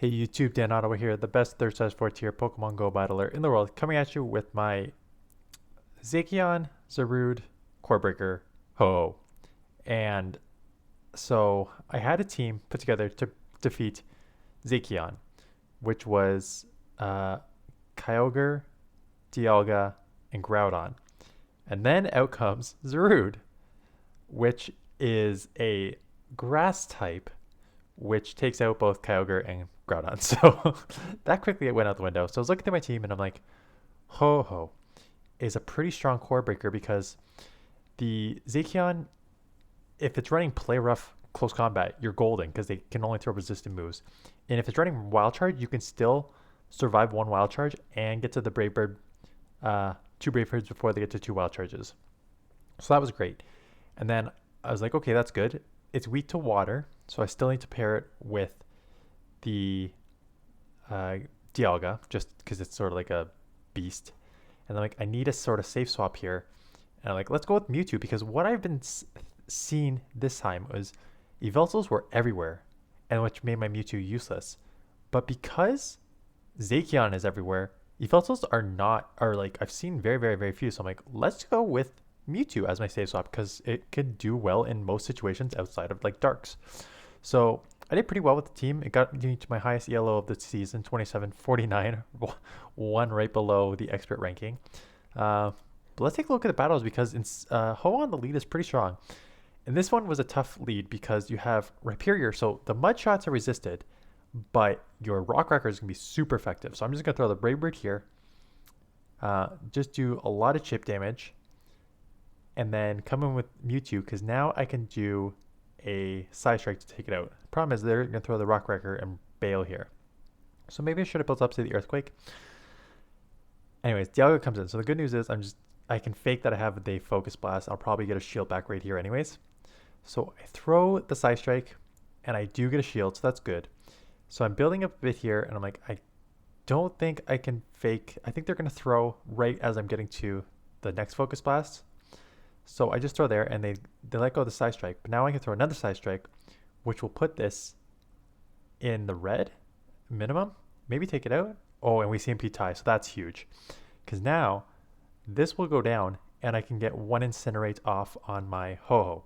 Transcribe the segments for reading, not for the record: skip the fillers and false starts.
Hey YouTube, Dan Ottawa here, the best third slash fourth tier Pokemon Go battler in the world, coming at you with my Zacian, Zarude, Corebreaker, Ho. And so I had a team put together to defeat Zacian, which was uh, Kyogre, Dialga, and Groudon. And then out comes Zarude, which is a grass type which takes out both Kyogre and Groudon. So that quickly it went out the window. So I was looking at my team and I'm like, Ho Ho is a pretty strong core breaker because the Zacian, if it's running Play Rough Close Combat, you're golden because they can only throw resistant moves. And if it's running Wild Charge, you can still survive one Wild Charge and get to the Brave Bird, two Brave Birds before they get to two Wild Charges. So that was great. And then I was like, okay, that's good. It's weak to water, so I still need to pair it with the uh, Dialga, just because it's sort of like a beast. And I'm like, I need a sort of safe swap here. And I'm like, let's go with Mewtwo, because what I've been seeing this time was Yveltals were everywhere, and which made my Mewtwo useless. But because Zacian is everywhere, Yveltals are like, I've seen very, very, very few. So I'm like, let's go with Mewtwo as my save swap because it could do well in most situations outside of like darks. So I did pretty well with the team. It got me to my highest ELO of the season, 2749, one right below the expert ranking. But let's take a look at the battles because Ho on the lead is pretty strong. And this one was a tough lead because you have Rhyperior, so the mud shots are resisted, but your Rock Cracker is going to be super effective. So I'm just going to throw the Brave Bird here, just do a lot of chip damage, and then come in with Mewtwo because now I can do a Side Strike to take it out. The problem is they're going to throw the Rock Wrecker and bail here. So maybe I should have built up to the Earthquake. Anyways, Dialga comes in. So the good news is I can fake that I have the Focus Blast. I'll probably get a shield back right here anyways. So I throw the Side Strike and I do get a shield, so that's good. So I'm building up a bit here and I'm like, I don't think I can fake. I think they're going to throw right as I'm getting to the next Focus Blast. So I just throw there and they let go of the Side Strike. But now I can throw another Side Strike, which will put this in the red minimum. Maybe take it out. Oh, and we CMP tie, so that's huge. Because now this will go down and I can get one Incinerate off on my Ho-Ho,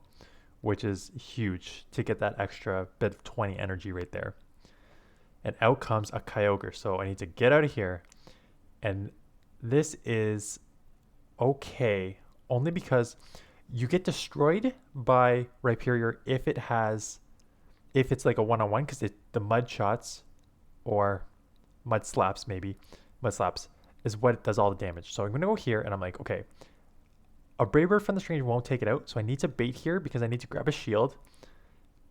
which is huge to get that extra bit of 20 energy right there. And out comes a Kyogre. So I need to get out of here. And this is okay only because you get destroyed by Rhyperior if it's like a one-on-one because the mud shots or mud slaps is what does all the damage. So I'm going to go here and I'm like, okay, a Brave Bird from the strange won't take it out. So I need to bait here because I need to grab a shield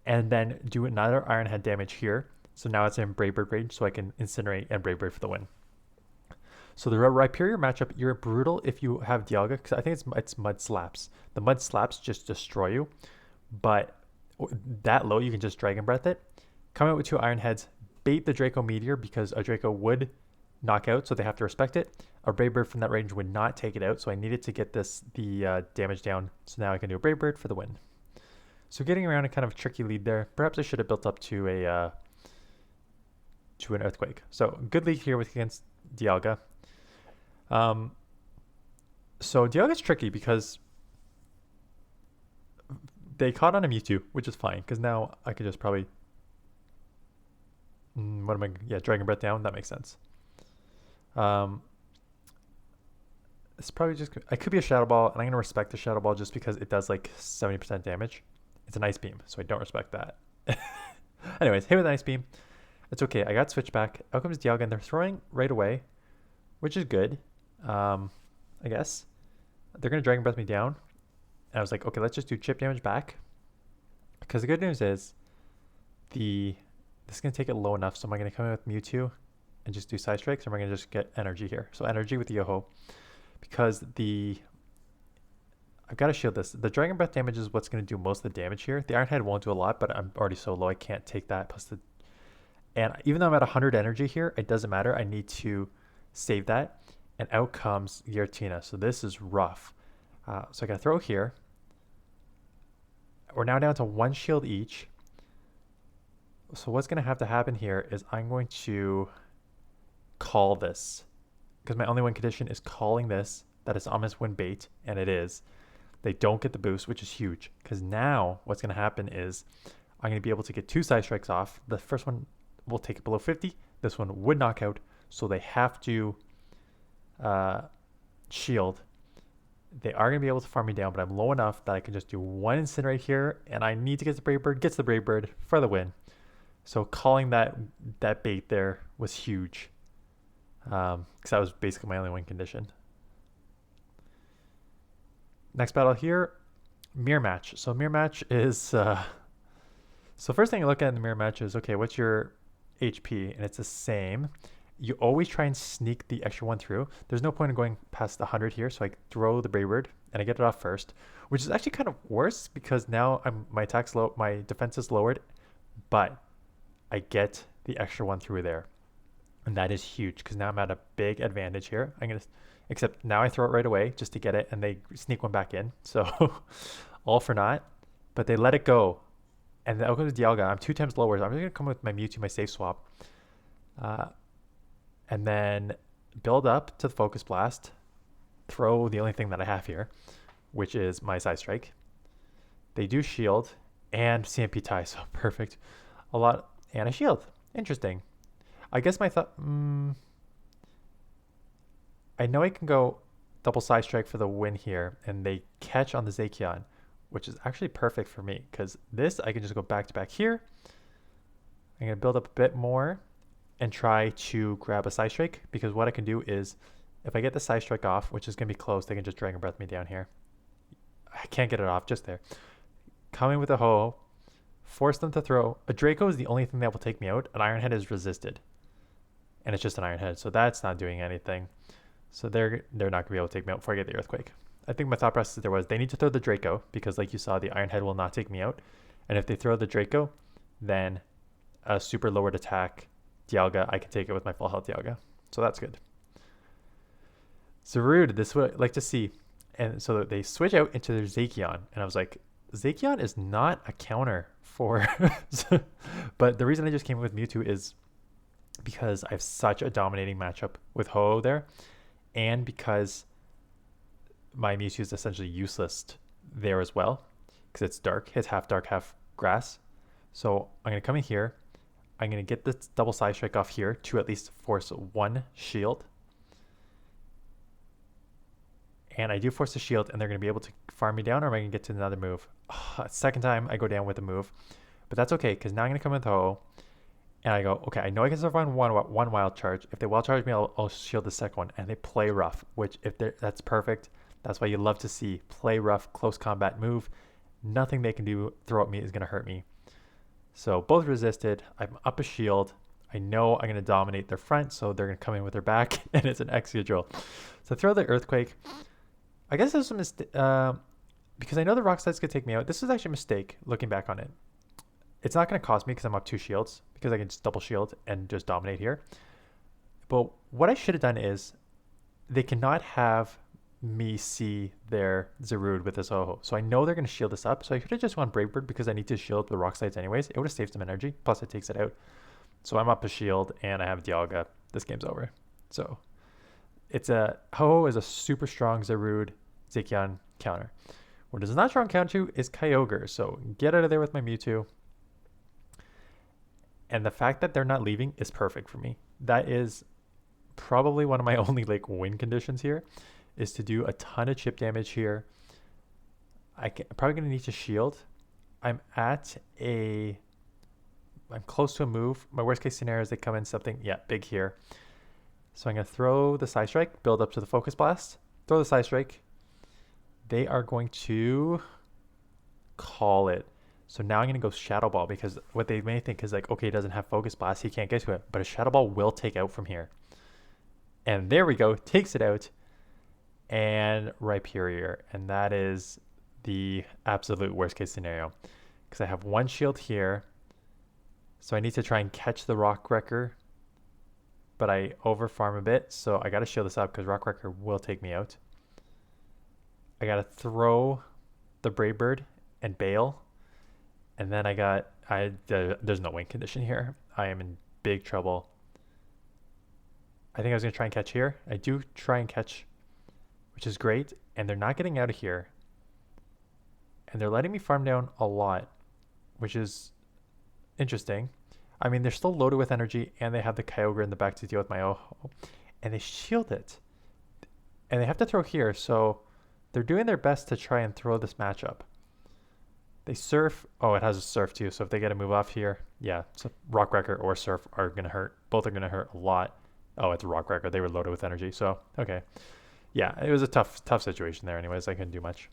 and then do another Iron Head damage here. So now it's in Brave Bird range so I can Incinerate and Brave Bird for the win. So the Rhyperior matchup, you're brutal if you have Dialga, because I think it's Mud Slaps. The Mud Slaps just destroy you, but that low you can just Dragon Breath it. Come out with two Iron Heads, bait the Draco Meteor because a Draco would knock out, so they have to respect it. A Brave Bird from that range would not take it out, so I needed to get the damage down. So now I can do a Brave Bird for the win. So getting around a kind of tricky lead there. Perhaps I should have built up to an Earthquake. So good lead here against Dialga. So Dialga's tricky because they caught on a Mewtwo, which is fine because now I could just probably Dragon Breath down. That makes sense. It's probably just I could be a Shadow Ball, and I'm gonna respect the Shadow Ball just because it does like 70% damage. It's an Ice Beam, so I don't respect that. Anyways, hit with an Ice Beam. It's okay. I got switched back. Out comes Dialga, and they're throwing right away, which is good. I guess they're gonna Dragon Breath me down, and I was like, okay, let's just do chip damage back. Because the good news is, this is gonna take it low enough. So am I gonna come in with Mewtwo and just do Side Strikes, or am I gonna just get energy here? So energy with the Yo-Ho, because I've got to shield this. The Dragon Breath damage is what's gonna do most of the damage here. The Iron Head won't do a lot, but I'm already so low I can't take that. And even though I'm at 100 energy here, it doesn't matter. I need to save that. And out comes Giratina. So this is rough. So I got to throw here. We're now down to one shield each. So what's going to have to happen here is I'm going to call this because my only win condition is calling this. That is almost win bait, and it is. They don't get the boost, which is huge because now what's going to happen is I'm going to be able to get 2 side strikes off. The first one will take it below 50. This one would knock out, so they have to shield. They are going to be able to farm me down, but I'm low enough that I can just do 1 incinerate here, and I need to get the Brave Bird. Gets the Brave Bird for the win. So calling that bait there was huge, because that was basically my only win condition. Next battle here, mirror match. So mirror match is so first thing you look at in the mirror match is, okay, what's your HP? And it's the same. You always try and sneak the extra 1 through. There's no point in going past the 100 here, so I throw the Brave Bird and I get it off first, which is actually kind of worse because now my attack's low, my defense is lowered, but I get the extra 1 through there. And that is huge because now I'm at a big advantage here. Except now I throw it right away just to get it, and they sneak 1 back in. So all for naught. But they let it go. And I'll go to Dialga. I'm 2 times lower. So I'm just going to come with my Mewtwo, my safe swap. And then build up to the Focus Blast. Throw the only thing that I have here, which is my Side Strike. They do shield and CMP tie, so perfect. A lot. And a shield. Interesting. I guess my thought... I know I can go double Side Strike for the win here, and they catch on the Zacian, which is actually perfect for me, because this I can just go back to back here. I'm going to build up a bit more and try to grab a Side Strike, because what I can do is, if I get the Side Strike off, which is going to be close, they can just Dragon Breath me down here. I can't get it off, just there. Coming with a Ho-Oh, force them to throw. A Draco is the only thing that will take me out. An Iron Head is resisted, and it's just an Iron Head, so that's not doing anything. So they're not going to be able to take me out before I get the Earthquake. I think my thought process there was they need to throw the Draco because, like you saw, the Iron Head will not take me out. And if they throw the Draco, then a super lowered attack Dialga, I can take it with my full health Dialga. So that's good. Zarude, this is what I'd like to see. And so they switch out into their Zacian. And I was like, Zacian is not a counter for... But the reason I just came up with Mewtwo is because I have such a dominating matchup with Ho-Oh there. And because my Mewtwo is essentially useless there as well, because it's dark. It's half dark, half grass. So I'm going to come in here. I'm going to get this double Side Strike off here to at least force 1 shield. And I do force the shield, and they're going to be able to farm me down, or am I going to get to another move? Second time I go down with a move. But that's okay, because now I'm going to come with Ho-Oh. And I go, okay, I know I can survive one wild charge. If they wild charge me, I'll shield the second one. And they play rough, which that's perfect. That's why you love to see play rough, close combat move. Nothing they can do throw at me is going to hurt me. So both resisted. I'm up a shield. I know I'm going to dominate their front, so they're going to come in with their back, and it's an Excadrill. So throw the Earthquake. I guess this was a mistake, because I know the Rock Slides could take me out. This was actually a mistake, looking back on it. It's not going to cost me because I'm up 2 shields, because I can just double shield and just dominate here. But what I should have done is, they cannot have me see their Zarude with this Ho-Oh. So I know they're going to shield this up, so I should have just gone Brave Bird because I need to shield the Rock Slides anyways. It would have saved some energy, plus it takes it out. So I'm up a shield, and I have Dialga. This game's over. So it's Ho-Oh is a super strong Zarude Zacian counter. What is not strong counter to is Kyogre. So get out of there with my Mewtwo. And the fact that they're not leaving is perfect for me. That is probably one of my only win conditions here, is to do a ton of chip damage here. I'm probably going to need to shield. I'm close to a move. My worst case scenario is they come in something, big here. So I'm going to throw the Side Strike, build up to the Focus Blast, throw the Side Strike. They are going to call it. So now I'm going to go Shadow Ball, because what they may think is okay, he doesn't have Focus Blast, he can't get to it. But a Shadow Ball will take out from here. And there we go, takes it out. And Rhyperior. And that is the absolute worst case scenario, because I have 1 shield here. So I need to try and catch the Rock Wrecker. But I over farm a bit, so I got to shield this up because Rock Wrecker will take me out. I got to throw the Brave Bird and bail. And then there's no win condition here. I am in big trouble. I think I was going to try and catch here. I do try and catch, which is great. And they're not getting out of here. And they're letting me farm down a lot, which is interesting. I mean, they're still loaded with energy, and they have the Kyogre in the back to deal with my Oho. And they shield it. And they have to throw here, so they're doing their best to try and throw this matchup. They surf. Oh, it has a surf too, so if they get a move off here, yeah, so Rock Wrecker or Surf are going to hurt. Both are going to hurt a lot. Oh, it's Rock Wrecker. They were loaded with energy, so okay. Yeah, it was a tough situation there anyways. I couldn't do much.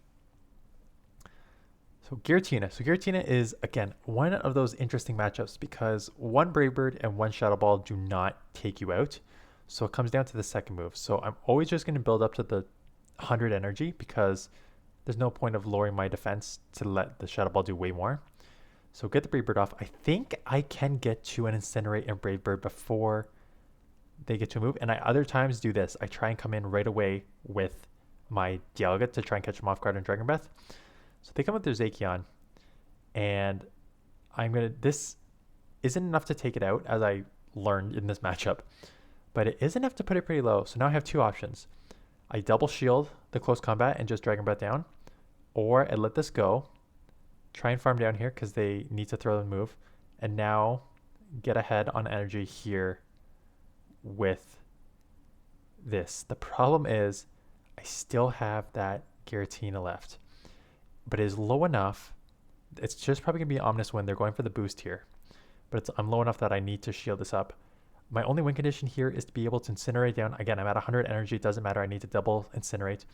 So Giratina. So Giratina is, again, one of those interesting matchups because one Brave Bird and one Shadow Ball do not take you out. So it comes down to the second move. So I'm always just going to build up to the 100 energy because there's no point of lowering my defense to let the Shadow Ball do way more. So get the Brave Bird off. I think I can get to an Incinerate and Brave Bird before they get to a move. And I other times do this. I try and come in right away with my Dialga to try and catch them off guard and Dragon Breath. So they come with their Zacian, and this isn't enough to take it out, as I learned in this matchup, but it is enough to put it pretty low. So now I have two options. I double shield the close combat and just Dragon Breath down, or I let this go, try and farm down here because they need to throw the move, and now get ahead on energy here with this. The problem is I still have that Giratina left, but it is low enough. It's just probably going to be Omnis Wind. They're going for the boost here, but I'm low enough that I need to shield this up. My only win condition here is to be able to Incinerate down. Again, I'm at 100 energy. It doesn't matter. I need to double Incinerate,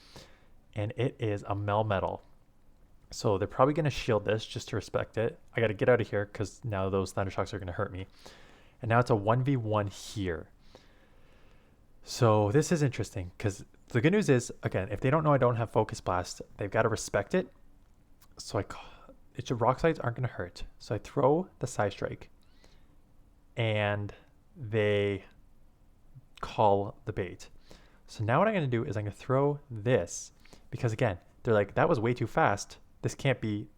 and it is a Melmetal. So they're probably going to shield this just to respect it. I got to get out of here because now those Thunder Shocks are going to hurt me. And now it's a 1v1 here. So this is interesting because the good news is, again, if they don't know I don't have Focus Blast, they've got to respect it. So Rock Slides aren't going to hurt. So I throw the Side Strike, and they call the bait. So now what I'm going to do is I'm going to throw this because, again, they're like, that was way too fast. This can't be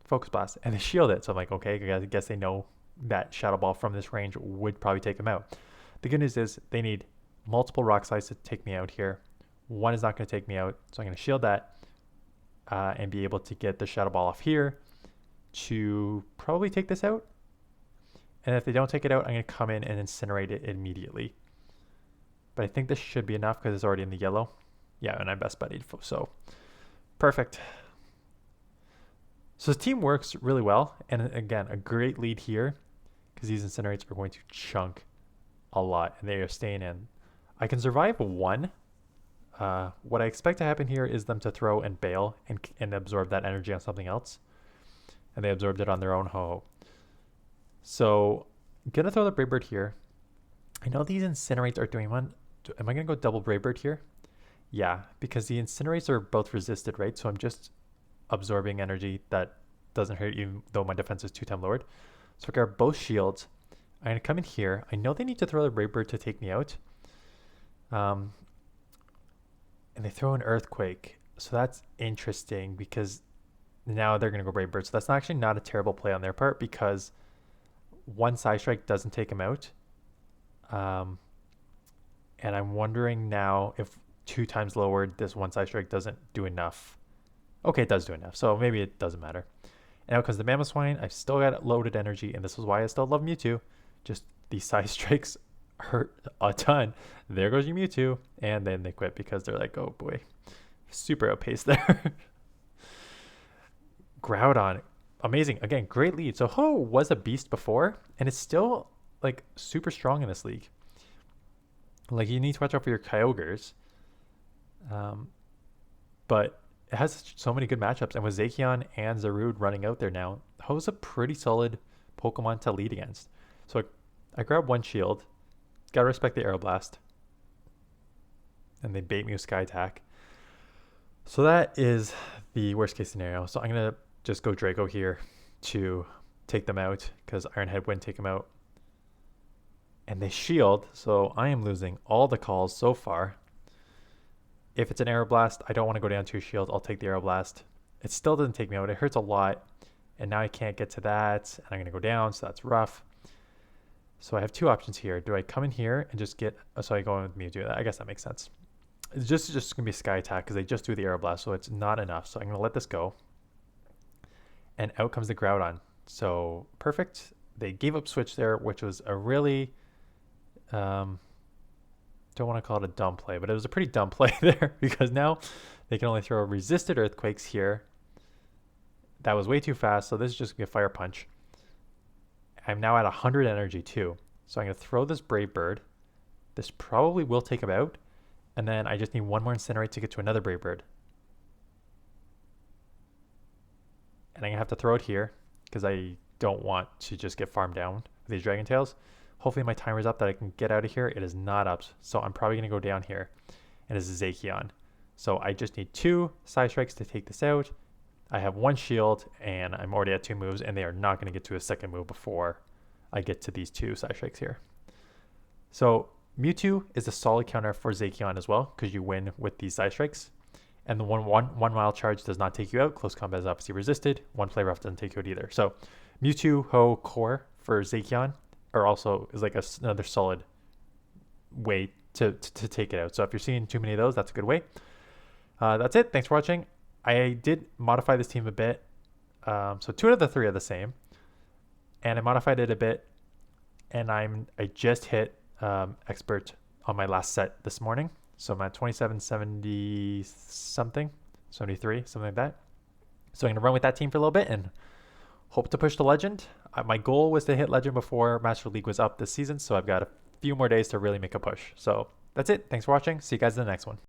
Focus Blast. And they shield it. So I'm like, okay, I guess they know that Shadow Ball from this range would probably take them out. The good news is they need multiple Rock Slides to take me out here. One is not going to take me out. So I'm going to shield that and be able to get the Shadow Ball off here to probably take this out. And if they don't take it out, I'm going to come in and Incinerate it immediately. But I think this should be enough because it's already in the yellow. Yeah, and I'm best buddied, so perfect. So the team works really well. And again, a great lead here because these Incinerates are going to chunk a lot and they are staying in. I can survive one. What I expect to happen here is them to throw and bail and absorb that energy on something else. And they absorbed it on their own Ho-Oh. So I'm going to throw the Brave Bird here. I know these Incinerates are doing one. Am I going to go double Brave Bird here? Yeah, because the Incinerates are both resisted, right? So I'm just absorbing energy that doesn't hurt even though my defense is 2-time lowered. So I got both shields. I'm going to come in here. I know they need to throw the Brave Bird to take me out. And they throw an Earthquake. So that's interesting because now they're going to go Brave Bird. So that's actually not a terrible play on their part because one Side Strike doesn't take him out. And I'm wondering now if 2 times lowered, this one Side Strike doesn't do enough. Okay, it does do enough. So maybe it doesn't matter. And now because the Mammoth Swine, I've still got loaded energy. And this is why I still love Mewtwo. Just these Side Strikes hurt a ton. There goes your Mewtwo. And then they quit because they're like, oh boy, super outpaced there. Groudon, amazing. Again, great lead. So Ho was a beast before, and it's still like super strong in this league. Like you need to watch out for your Kyogres. But it has so many good matchups. And with Zacian and Zarude running out there now, Ho's a pretty solid Pokemon to lead against. So I grab one shield. Gotta respect the Aeroblast. And they bait me with Sky Attack. So that is the worst case scenario. So I'm going to just go Draco here to take them out because Iron Head wouldn't take them out. And they shield, so I am losing all the calls so far. If it's an Aeroblast, I don't want to go down 2 shields. I'll take the Aeroblast. It still doesn't take me out. It hurts a lot. And now I can't get to that, and I'm going to go down, so that's rough. So I have two options here. Do I come in here and just get... Oh, so I go in with Mewtwo. I guess that makes sense. It's just going to be Sky Attack because they just do the Aeroblast, so it's not enough. So I'm going to let this go. And out comes the Groudon. So perfect. They gave up Switch there, which was a really... don't want to call it a dumb play, but it was a pretty dumb play there because now they can only throw resisted Earthquakes here. That was way too fast, so this is just going to be a Fire Punch. I'm now at 100 energy too. So I'm going to throw this Brave Bird. This probably will take him out. And then I just need one more Incinerate to get to another Brave Bird. And I'm going to have to throw it here because I don't want to just get farmed down with these Dragon Tails. Hopefully my timer's up that I can get out of here. It is not up. So I'm probably going to go down here. And it's a Zacian. So I just need 2 Side Strikes to take this out. I have 1 shield and I'm already at 2 moves, and they are not going to get to a second move before I get to these 2 Side Strikes here. So Mewtwo is a solid counter for Zacian as well because you win with these Side Strikes. And the one Wild Charge does not take you out. Close Combat is obviously resisted. 1 Play Rough doesn't take you out either. So Mewtwo, Ho, Core for Zacian are also is like another solid way to take it out. So if you're seeing too many of those, that's a good way. That's it. Thanks for watching. I did modify this team a bit. So 2 out of the 3 are the same. And I modified it a bit. And I just hit Expert on my last set this morning. So I'm at 2770 something, 73, something like that. So I'm going to run with that team for a little bit and hope to push to Legend. My goal was to hit Legend before Master League was up this season. So I've got a few more days to really make a push. So that's it. Thanks for watching. See you guys in the next one.